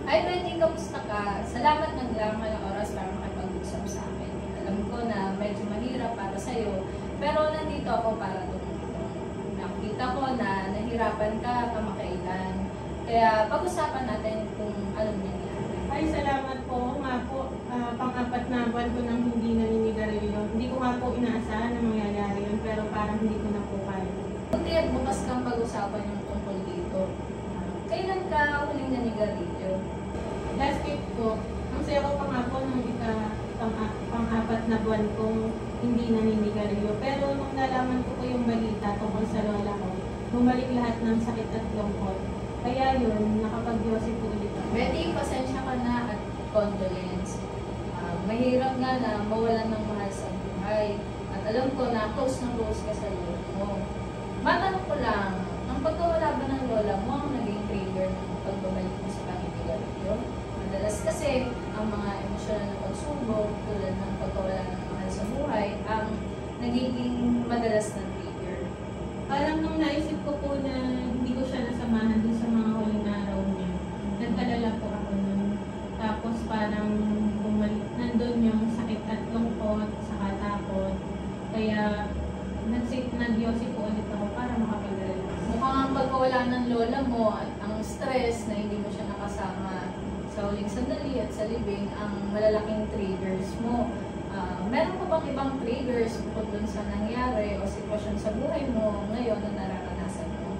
Hi Betty, kamusta ka? Salamat naglaman ng oras para makipag-usap sa akin. Alam ko na medyo mahirap para sa'yo, pero nandito ako para tumulong. Nakita ko na nahirapan ka kamakailan, kaya pag-usapan natin kung anong nangyari. Ay, salamat po. Nga po, pang-apat na buwan ko nang hindi naninigarilyo. Hindi ko nga po inaasahan na mangyayari yun, pero parang hindi ko na po kaya. Buti at bukas kang pag-usapan yung tungkol dito. Kailan ka huling nanigarilyo? Last week po, ang saya ko pa nga po nung pang-apat na buwan kong hindi naninigarilyo. Pero nung nalaman ko yung balita tungkol sa lola ko, bumalik lahat ng sakit at lungkot. Kaya yun, nakapag-Diyosin po ulit ako. Betty, pasensya ka na at condolence. Mahirap nga na mawalan ng mahal sa buhay. At alam ko na close ka sa lola mo. Matanong ko lang, ang pagkawala ba ng lola mo ang naging trigger ng pagbabalik mo sa paninigarilyo? Madalas kasi, ang mga emosyonal na pagsubok tulad ng pagkawala ng mahal sa buhay ang nagiging madalas na trigger. Parang nung naisip ko po na hindi ko siya nasamahan dun sa mga huling araw niya, nag-alala po ako nun. Tapos parang nandun yung sakit at lungkot, saka takot. Kaya nag-Diyosin po ulit ako para makapag-relax. Mukhang ang pagkawala ng lola mo at ang stress na hindi mo siya nakasama sa huling sandali at sa libing ang malalaking triggers mo. Meron pa bang ibang triggers bukod dun sa nangyari o sitwasyon sa buhay mo ngayon na nararanasan mo?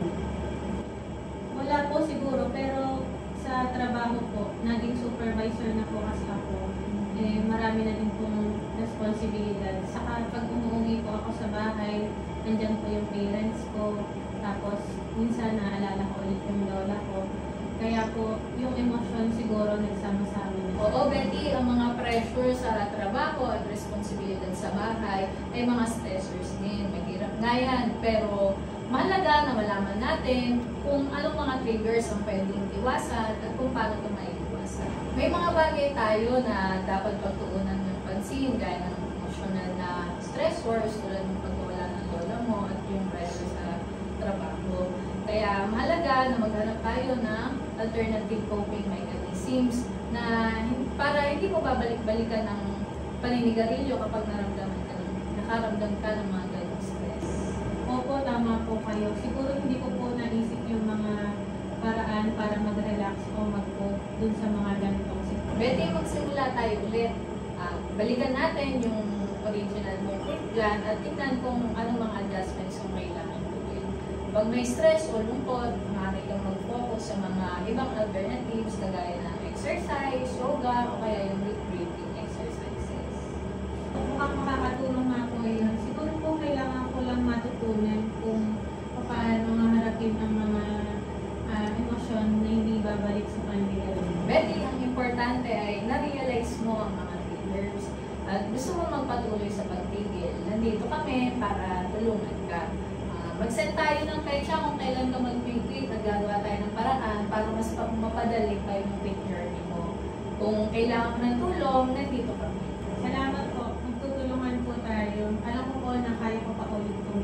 Wala po siguro, pero sa trabaho po, naging supervisor na po kasi ako. Marami na din pong responsibilidad. Saka pag umuwi po ako sa bahay, nandyan po yung parents ko. Tapos minsan naalala ko ulit yung lola ko. Kaya po, yung emosyon siguro nagsama-sama na. Oo, Betty, ang mga pressure sa trabaho at responsibilidad sa bahay ay mga stressors din. Mahirap nga yan, pero mahalaga na malaman natin kung anong mga triggers ang pwedeng iwasan at kung paano ito maiiwasan. May mga bagay tayo na dapat pagtuunan ng pansin gaya ng emotional na stressors tulad ng pagkawala ng lola mo at yung pressure sa trabaho. Kaya mahalaga na maghanap tayo ng alternative coping mechanisms na para hindi mo babalik-balikan ng paninigarilyo kapag nakaramdam ka ng mga ganong stress. Opo, tama po kayo. Siguro hindi ko po naisip yung mga paraan para mag-relax o mag-cope dun sa mga ganitong sitwasyon. Betty, magsimula tayo ulit. Balikan natin yung original mong plan at tignan kung anong mga adjustments yung kailangan gawin. Pag may stress o lungkot, maaari kang mag-focus sa mga ibang alternatives kagaya ng exercise, yoga, o kaya yung deep breathing exercises. Mukhang makakatulong nga po yun. Siguro po kailangan ko lang matutunan kung paano maharapin ang mga emosyon na hindi babalik sa paninigarilyo. Betty, ang importante ay na-realize mo ang mga triggers at gusto mo magpatuloy sa pagtigil. Nandito kami para tulungan ka. Mag-set tayo ng petsa kung kailan ka mag-quit at gagawa tayo ng paraan para mas mapadali pa yung quit journey mo. Kung kailangan mo ng tulong, nandito kami. Salamat po. Magtutulungan po tayo. Alam ko po na kaya ko pa ulit po